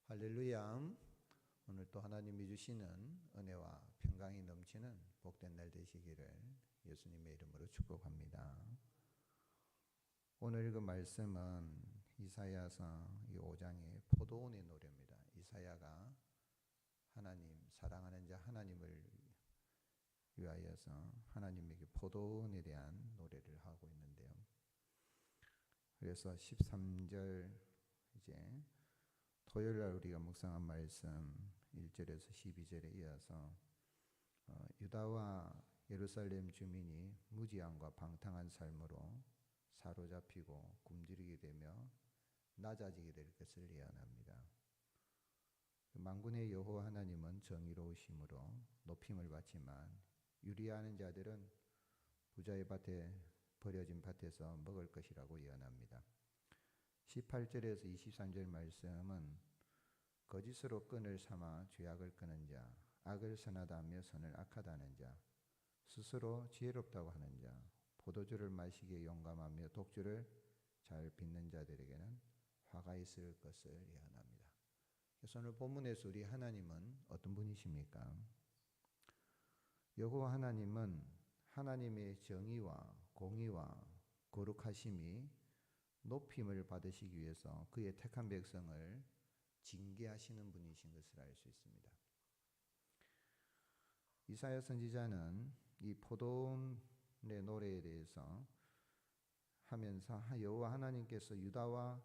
할렐루야. 오늘 또 하나님이 주시는 은혜와 평강이 넘치는 복된 날 되시기를 예수님의 이름으로 축복합니다. 오늘 읽은 말씀은 이사야서 5장의 포도원의 노래입니다. 이사야가 하나님, 사랑하는 자 하나님을 위하여서 하나님에게 포도원에 대한 노래를 하고 있는데요. 그래서 13절 이제 토요일 날 우리가 묵상한 말씀 1절에서 12절에 이어서 유다와 예루살렘 주민이 무지함과 방탕한 삶으로 사로잡히고 굶주리게 되며 낮아지게 될 것을 예언합니다. 만군의 여호와 하나님은 정의로우심으로 높임을 받지만 유리하는 자들은 부자의 밭에 버려진 밭에서 먹을 것이라고 예언합니다. 18절에서 23절 말씀은 거짓으로 끈을 삼아 죄악을 끄는 자, 악을 선하다 하며 선을 악하다 하는 자, 스스로 지혜롭다고 하는 자, 포도주를 마시기에 용감하며 독주를 잘 빚는 자들에게는 화가 있을 것을 예언합니다. 그래서 오늘 본문에서 우리 하나님은 어떤 분이십니까? 여호와 하나님은 하나님의 정의와 공의와 거룩하심이 높임을 받으시기 위해서 그의 택한 백성을 징계하시는 분이신 것을 알 수 있습니다. 이사야 선지자는 이 포도원의 노래에 대해서 하면서 여호와 하나님께서 유다와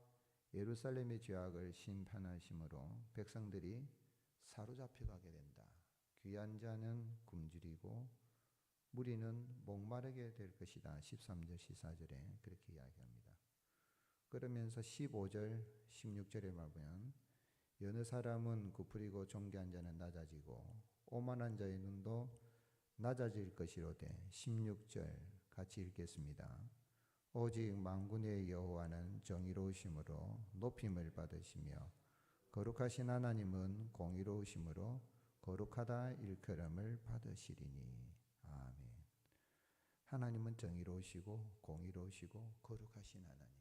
예루살렘의 죄악을 심판하심으로 백성들이 사로잡혀 가게 된다. 귀한 자는 굶주리고 무리는 목마르게 될 것이다. 13절 14절에 그렇게 이야기합니다. 그러면서 15절 16절에 보면 여느 사람은 구부리고 존귀한 자는 낮아지고 오만한 자의 눈도 낮아질 것이로되 16절 같이 읽겠습니다. 오직 만군의 여호와는 정의로우심으로 높임을 받으시며 거룩하신 하나님은 공의로우심으로 거룩하다 일컬음을 받으시리니. 아멘. 하나님은 정의로우시고 공의로우시고 거룩하신 하나님.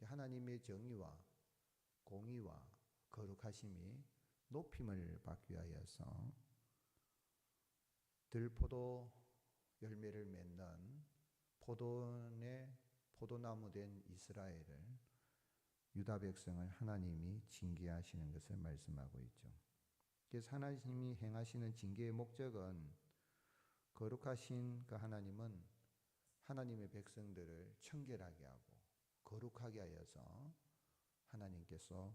하나님의 정의와 공의와 거룩하심이 높임을 받기 위하여서 들포도 열매를 맺는 포도원의 포도나무 된 이스라엘을 유다 백성을 하나님이 징계하시는 것을 말씀하고 있죠. 그래서 하나님이 행하시는 징계의 목적은 거룩하신 그 하나님은 하나님의 백성들을 청결하게 하고 거룩하게 하여서 하나님께서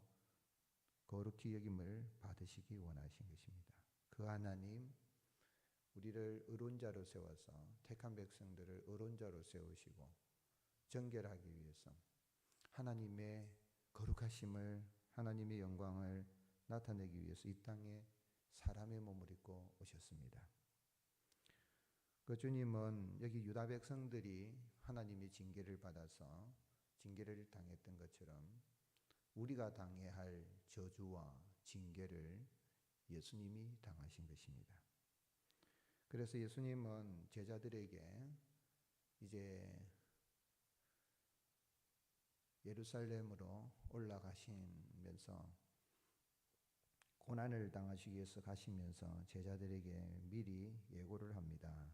거룩히 여김을 받으시기 원하신 것입니다. 그 하나님 우리를 의로운 자로 세워서 택한 백성들을 의로운 자로 세우시고 정결하기 위해서 하나님의 거룩하심을 하나님의 영광을 나타내기 위해서 이 땅에 사람의 몸을 입고 오셨습니다. 그 주님은 여기 유다 백성들이 하나님의 징계를 받아서 징계를 당했던 것처럼 우리가 당해야 할 저주와 징계를 예수님이 당하신 것입니다. 그래서 예수님은 제자들에게 이제 예루살렘으로 올라가시면서 고난을 당하시기 위해서 가시면서 제자들에게 미리 예고를 합니다.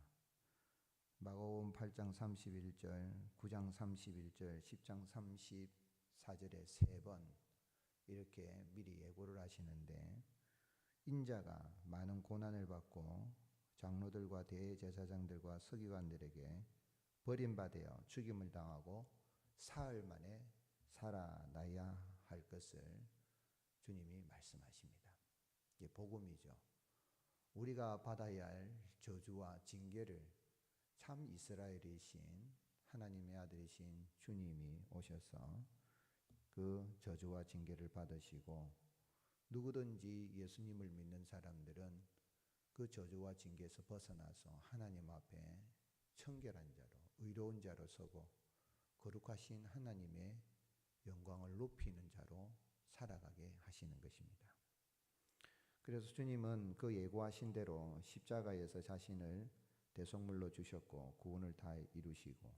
마가복음 8장 31절, 9장 31절, 10장 34절에 3번 이렇게 미리 예고를 하시는데 인자가 많은 고난을 받고 장로들과 대제사장들과 서기관들에게 버림받아 죽임을 당하고 사흘 만에 살아나야 할 것을 주님이 말씀하십니다. 이게 복음이죠. 우리가 받아야 할 저주와 징계를 참 이스라엘이신 하나님의 아들이신 주님이 오셔서 그 저주와 징계를 받으시고 누구든지 예수님을 믿는 사람들은 그 저주와 징계에서 벗어나서 하나님 앞에 청결한 자로 의로운 자로 서고 거룩하신 하나님의 영광을 높이는 자로 살아가게 하시는 것입니다. 그래서 주님은 그 예고하신 대로 십자가에서 자신을 대속물로 주셨고 구원을 다 이루시고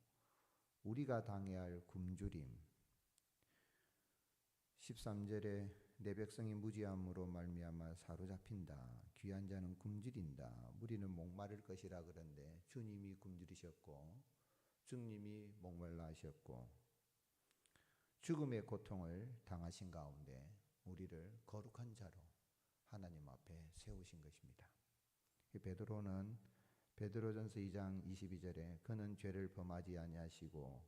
우리가 당해야 할 굶주림 13절에 내 백성이 무지함으로 말미암아 사로잡힌다. 귀한 자는 굶주린다. 무리는 목마를 것이라 그런데 주님이 굶주리셨고 주님이 목말라 하셨고 죽음의 고통을 당하신 가운데 우리를 거룩한 자로 하나님 앞에 세우신 것입니다. 베드로는 베드로전서 2장 22절에 그는 죄를 범하지 아니하시고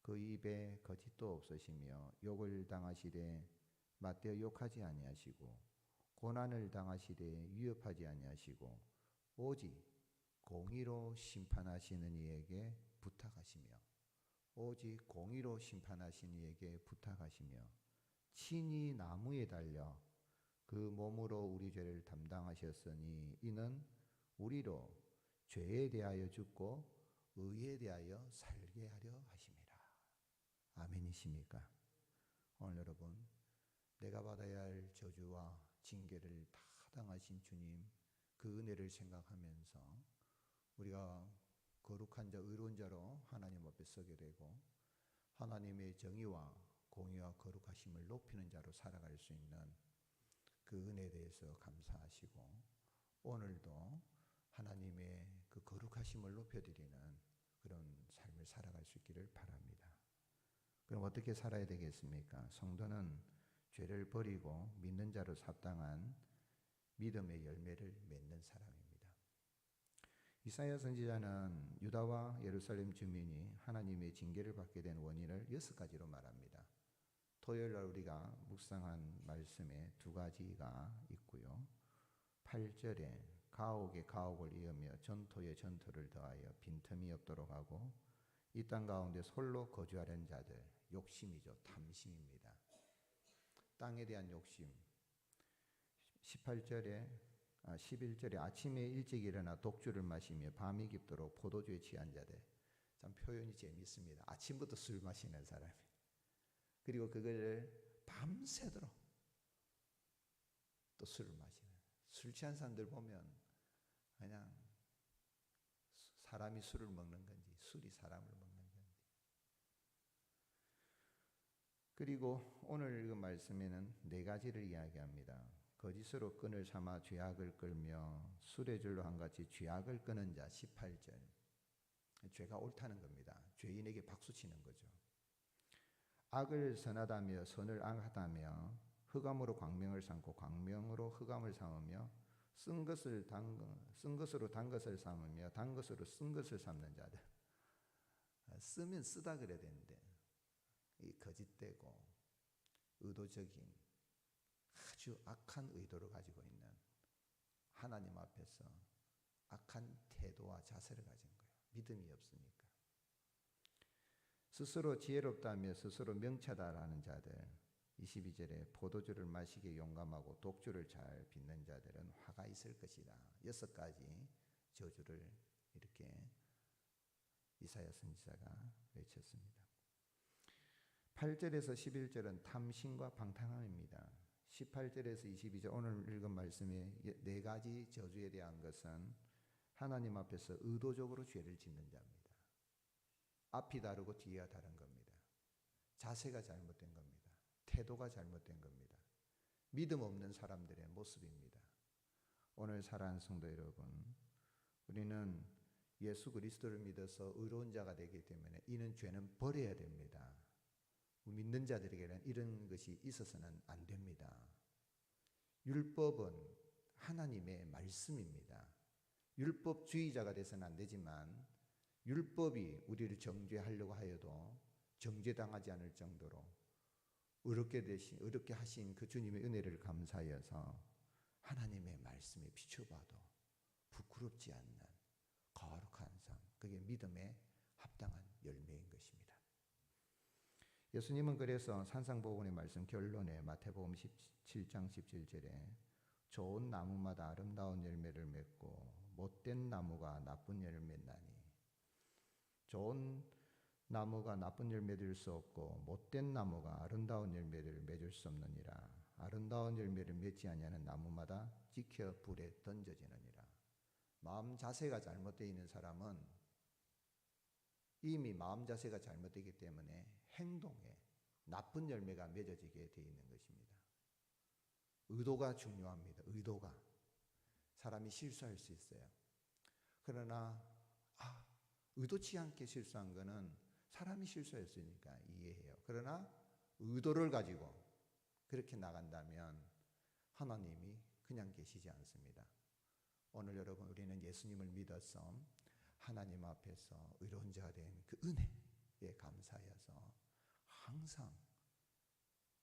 그 입에 거짓도 없으시며 욕을 당하시되 맞대어 욕하지 아니하시고 고난을 당하시되 위협하지 아니하시고 오직 공의로 심판하시는 이에게 부탁하시며 오직 공의로 심판하시는 이에게 부탁하시며 친히 나무에 달려 그 몸으로 우리 죄를 담당하셨으니 이는 우리로 죄에 대하여 죽고 의에 대하여 살게 하려 하심이라. 아멘이십니까? 오늘 여러분 내가 받아야 할 저주와 징계를 다 당하신 주님 그 은혜를 생각하면서 우리가 거룩한 자 의로운 자로 하나님 앞에 서게 되고 하나님의 정의와 공의와 거룩하심을 높이는 자로 살아갈 수 있는 그 은혜에 대해서 감사하시고 오늘도 하나님의 그 거룩하심을 높여드리는 그런 삶을 살아갈 수 있기를 바랍니다. 그럼 어떻게 살아야 되겠습니까? 성도는 죄를 버리고 믿는 자로 합당한 믿음의 열매를 맺는 사람입니다. 이사야 선지자는 유다와 예루살렘 주민이 하나님의 징계를 받게 된 원인을 6가지로 말합니다. 토요일 날 우리가 묵상한 말씀에 2가지가 있고요. 8절에 가옥에 가옥을 이으며 전토에 전토를 더하여 빈틈이 없도록 하고 이 땅 가운데 홀로 거주하려는 자들, 욕심이죠. 탐심입니다. 땅에 대한 욕심. 11절에 아침에 일찍 일어나 독주를 마시며 밤이 깊도록 포도주에 취한 자들. 참 표현이 재밌습니다. 아침부터 술 마시는 사람이. 그리고 그걸 밤새도록 또 술을 마시는. 술 취한 사람들 보면 그냥 사람이 술을 먹는 건지 술이 사람을 먹는 건지. 그리고 오늘 읽은 말씀에는 4가지를 이야기합니다. 거짓으로 끈을 삼아 죄악을 끌며 술의 줄로 한같이 죄악을 끄는 자 18절. 죄가 옳다는 겁니다. 죄인에게 박수치는 거죠. 악을 선하다며 선을 악하다며 흑암으로 광명을 삼고 광명으로 흑암을 삼으며 쓴 것으로 단 것을 삼으며 단 것으로 쓴 것을 삼는 자들. 쓰면 쓰다 그래야 되는데 이 거짓되고 의도적인 아주 악한 의도를 가지고 있는 하나님 앞에서 악한 태도와 자세를 가진 거예요. 믿음이 없으니까. 스스로 지혜롭다며 스스로 명철하다라는 자들. 22절에 포도주를 마시기에 용감하고 독주를 잘 빚는 자들은 화가 있을 것이다. 6가지 저주를 이렇게 이사야 선지자가 외쳤습니다. 8절에서 11절은 탐심과 방탕함입니다. 18절에서 22절 오늘 읽은 말씀에 4가지 저주에 대한 것은 하나님 앞에서 의도적으로 죄를 짓는 자입니다. 앞이 다르고 뒤가 다른 겁니다. 자세가 잘못된 겁니다. 태도가 잘못된 겁니다. 믿음 없는 사람들의 모습입니다. 오늘 사랑하는 성도 여러분, 우리는 예수 그리스도를 믿어서 의로운 자가 되기 때문에 이는 죄는 버려야 됩니다. 믿는 자들에게는 이런 것이 있어서는 안 됩니다. 율법은 하나님의 말씀입니다. 율법주의자가 돼서는 안 되지만 율법이 우리를 정죄하려고 하여도 정죄당하지 않을 정도로 의롭게 하신 그 주님의 은혜를 감사하여서 하나님의 말씀에 비춰봐도 부끄럽지 않는 거룩한 삶, 그게 믿음에 합당한 열매인 것입니다. 예수님은 그래서 산상보훈의 말씀 결론에 마태복음 17장 17절에 좋은 나무마다 아름다운 열매를 맺고 못된 나무가 나쁜 열매를 맺나니 좋은 나무가 나쁜 열매를 수 없고 못된 나무가 아름다운 열매를 맺을 수 없느니라. 아름다운 열매를 맺지 아니하는 나무마다 지켜 불에 던져지느니라. 마음 자세가 잘못되어 있는 사람은 이미 마음 자세가 잘못되기 때문에 행동에 나쁜 열매가 맺어지게 되어 있는 것입니다. 의도가 중요합니다. 의도가. 사람이 실수할 수 있어요. 그러나 의도치 않게 실수한 거는 사람이 실수했으니까 이해해요. 그러나 의도를 가지고 그렇게 나간다면 하나님이 그냥 계시지 않습니다. 오늘 여러분, 우리는 예수님을 믿어서 하나님 앞에서 의로운 자가 된 그 은혜에 감사해서 항상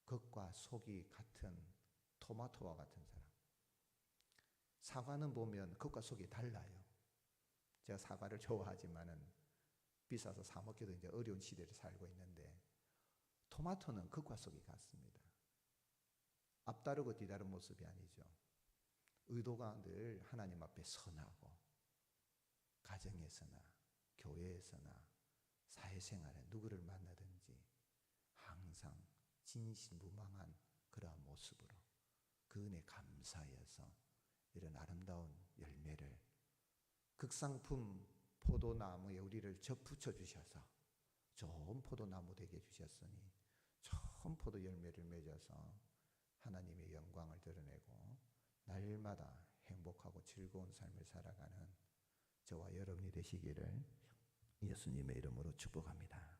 겉과 속이 같은 토마토와 같은 사람. 사과는 보면 겉과 속이 달라요. 제가 사과를 좋아하지만은 비싸서 사 먹기도 이제 어려운 시대를 살고 있는데, 토마토는 겉과 속이 같습니다. 앞다르고 뒤다른 모습이 아니죠. 의도가 늘 하나님 앞에 선하고, 가정에서나 교회에서나 사회생활에 누구를 만나든지 항상 진실무망한 그러한 모습으로 그 은혜 감사해서 이런 아름다운 열매를, 극상품 포도나무에 우리를 접붙여 주셔서 좋은 포도나무 되게 해주셨으니 좋은 포도 열매를 맺어서 하나님의 영광을 드러내고 날마다 행복하고 즐거운 삶을 살아가는 저와 여러분이 되시기를 예수님의 이름으로 축복합니다.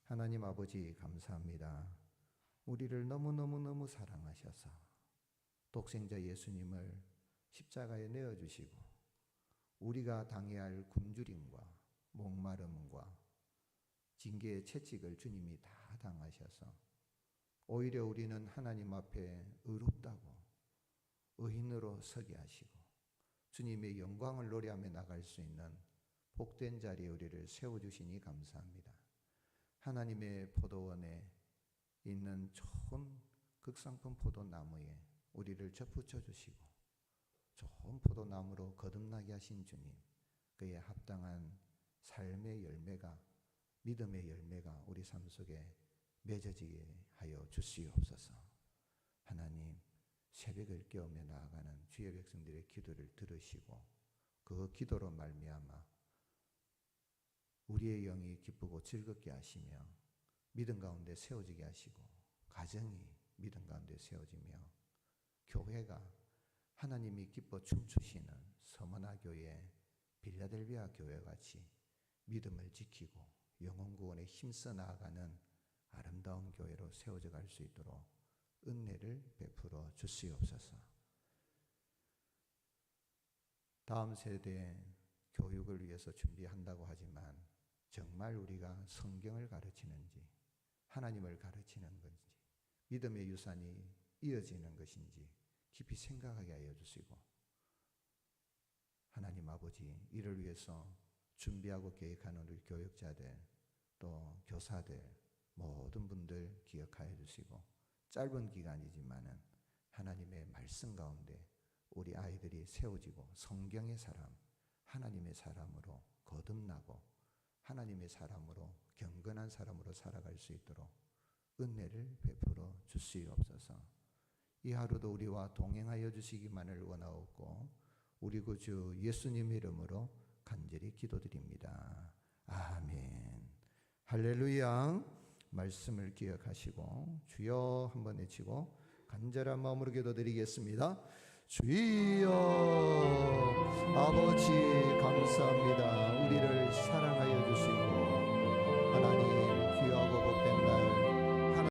하나님 아버지, 감사합니다. 우리를 너무너무너무 사랑하셔서 독생자 예수님을 십자가에 내어주시고 우리가 당해야 할 굶주림과 목마름과 징계의 채찍을 주님이 다 당하셔서 오히려 우리는 하나님 앞에 의롭다고 의인으로 서게 하시고 주님의 영광을 노래하며 나갈 수 있는 복된 자리에 우리를 세워주시니 감사합니다. 하나님의 포도원에 있는 좋은 극상품 포도나무에 우리를 접붙여 주시고 좋은 포도나무로 거듭나게 하신 주님, 그에 합당한 삶의 열매가, 믿음의 열매가 우리 삶 속에 맺어지게 하여 주시옵소서. 하나님, 새벽을 깨우며 나아가는 주의 백성들의 기도를 들으시고 그 기도로 말미암아 우리의 영이 기쁘고 즐겁게 하시며 믿음 가운데 세워지게 하시고 가정이 믿음 가운데 세워지며 교회가 하나님이 기뻐 춤추시는 서머나 교회, 빌라델비아 교회 같이 믿음을 지키고 영혼 구원에 힘써 나아가는 아름다운 교회로 세워져 갈 수 있도록 은혜를 베풀어 주시옵소서. 다음 세대의 교육을 위해서 준비한다고 하지만 정말 우리가 성경을 가르치는지 하나님을 가르치는 건지 믿음의 유산이 이어지는 것인지 깊이 생각하게 하여 주시고, 하나님 아버지, 이를 위해서 준비하고 계획하는 우리 교육자들 또 교사들 모든 분들 기억하여 주시고, 짧은 기간이지만은 하나님의 말씀 가운데 우리 아이들이 세워지고 성경의 사람, 하나님의 사람으로 거듭나고 하나님의 사람으로 경건한 사람으로 살아갈 수 있도록 은혜를 베풀어 주시옵소서. 이 하루도 우리와 동행하여 주시기만을 원하옵고 우리 구주 예수님 이름으로 간절히 기도드립니다. 아멘. 할렐루야. 말씀을 기억하시고 주여 한번 외치고 간절한 마음으로 기도드리겠습니다. 주여, 아버지 감사합니다. 우리를 사랑하여 주시고 하나님 귀하고